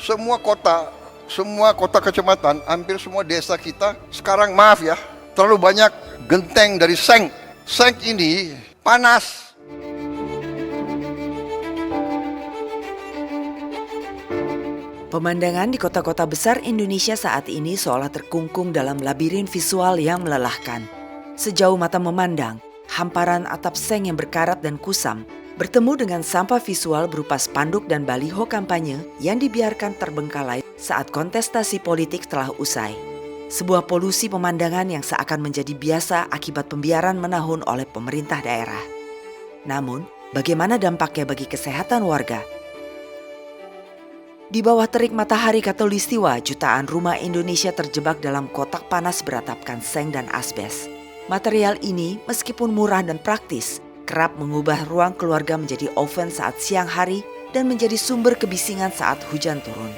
semua kota kecamatan, hampir semua desa kita sekarang, maaf ya, terlalu banyak genteng dari seng. Seng ini panas. Pemandangan di kota-kota besar Indonesia saat ini seolah terkungkung dalam labirin visual yang melelahkan. Sejauh mata memandang, hamparan atap seng yang berkarat dan kusam bertemu dengan sampah visual berupa spanduk dan baliho kampanye yang dibiarkan terbengkalai saat kontestasi politik telah usai. Sebuah polusi pemandangan yang seakan menjadi biasa akibat pembiaran menahun oleh pemerintah daerah. Namun, bagaimana dampaknya bagi kesehatan warga? Di bawah terik matahari khatulistiwa, jutaan rumah Indonesia terjebak dalam kotak panas beratapkan seng dan asbes. Material ini meskipun murah dan praktis, kerap mengubah ruang keluarga menjadi oven saat siang hari dan menjadi sumber kebisingan saat hujan turun.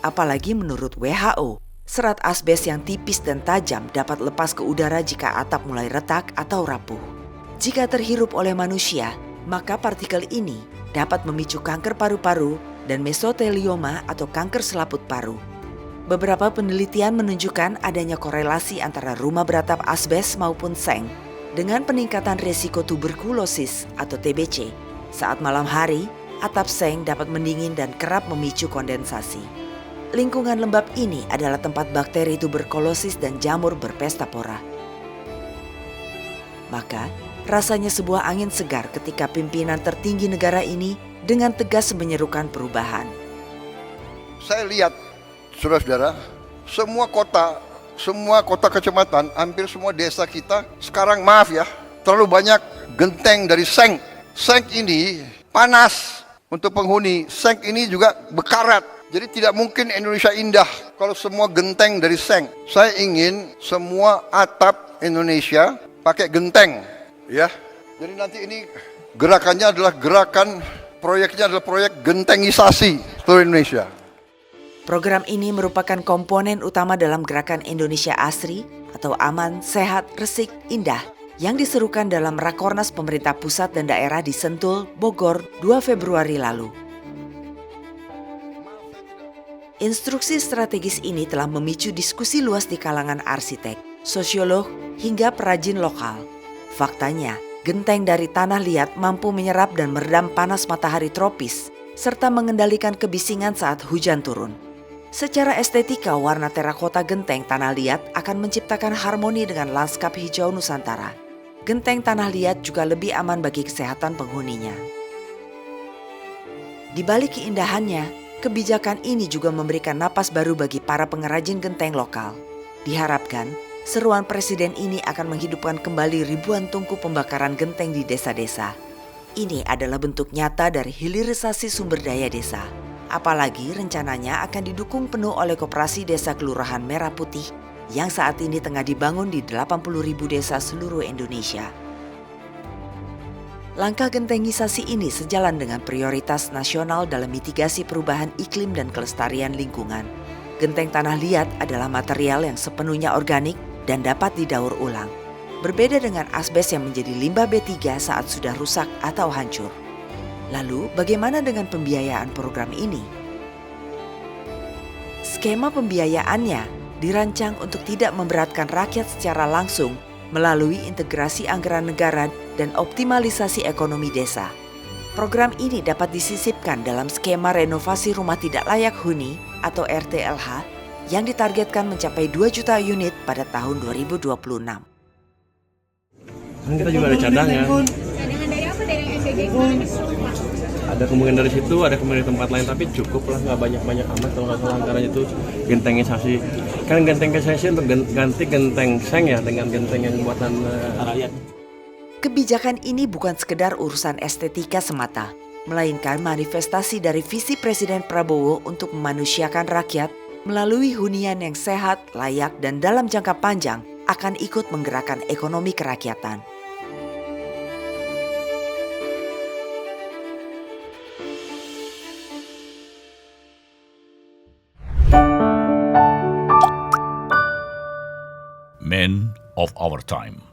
Apalagi menurut WHO, serat asbes yang tipis dan tajam dapat lepas ke udara jika atap mulai retak atau rapuh. Jika terhirup oleh manusia, maka partikel ini dapat memicu kanker paru-paru dan mesotelioma atau kanker selaput paru. Beberapa penelitian menunjukkan adanya korelasi antara rumah beratap asbes maupun seng dengan peningkatan risiko tuberkulosis atau TBC. Saat malam hari, atap seng dapat mendingin dan kerap memicu kondensasi. Lingkungan lembab ini adalah tempat bakteri tuberkulosis dan jamur berpesta pora. Maka, rasanya sebuah angin segar ketika pimpinan tertinggi negara ini dengan tegas menyerukan perubahan. Saya lihat, saudara-saudara, semua kota kecamatan, hampir semua desa kita sekarang, maaf ya, terlalu banyak genteng dari seng. Seng ini panas untuk penghuni, seng ini juga berkarat. Jadi tidak mungkin Indonesia indah kalau semua genteng dari seng. Saya ingin semua atap Indonesia pakai genteng, ya. Jadi nanti ini gerakannya adalah proyeknya adalah proyek gentengisasi seluruh Indonesia. Program ini merupakan komponen utama dalam gerakan Indonesia Asri atau Aman, Sehat, Resik, Indah yang diserukan dalam Rakornas pemerintah pusat dan daerah di Sentul, Bogor 2 Februari lalu. Instruksi strategis ini telah memicu diskusi luas di kalangan arsitek, sosiolog, hingga perajin lokal. Faktanya, genteng dari tanah liat mampu menyerap dan meredam panas matahari tropis serta mengendalikan kebisingan saat hujan turun. Secara estetika, warna terakota genteng tanah liat akan menciptakan harmoni dengan lanskap hijau Nusantara. Genteng tanah liat juga lebih aman bagi kesehatan penghuninya. Di balik keindahannya, kebijakan ini juga memberikan napas baru bagi para pengrajin genteng lokal. Diharapkan, seruan presiden ini akan menghidupkan kembali ribuan tungku pembakaran genteng di desa-desa. Ini adalah bentuk nyata dari hilirisasi sumber daya desa. Apalagi rencananya akan didukung penuh oleh Koperasi Desa Kelurahan Merah Putih yang saat ini tengah dibangun di 80.000 desa seluruh Indonesia. Langkah gentengisasi ini sejalan dengan prioritas nasional dalam mitigasi perubahan iklim dan kelestarian lingkungan. Genteng tanah liat adalah material yang sepenuhnya organik dan dapat didaur ulang. Berbeda dengan asbes yang menjadi limbah B3 saat sudah rusak atau hancur. Lalu, bagaimana dengan pembiayaan program ini? Skema pembiayaannya dirancang untuk tidak memberatkan rakyat secara langsung melalui integrasi anggaran negara dan optimalisasi ekonomi desa. Program ini dapat disisipkan dalam skema renovasi rumah tidak layak huni atau RTLH yang ditargetkan mencapai 2 juta unit pada tahun 2026. Kan kita juga ada cadangan. Cadangan dari apa? Dari MBG? Ada kemungkinan dari situ, ada kemungkinan dari tempat lain, tapi cukup lah, nggak banyak-banyak amat kalau nggak salah anggarannya itu gentengisasi. Kan gentengisasi untuk ganti genteng seng ya dengan genteng yang buatan rakyat. Kebijakan ini bukan sekedar urusan estetika semata, melainkan manifestasi dari visi Presiden Prabowo untuk memanusiakan rakyat melalui hunian yang sehat, layak, dan dalam jangka panjang akan ikut menggerakkan ekonomi kerakyatan. Men of our time.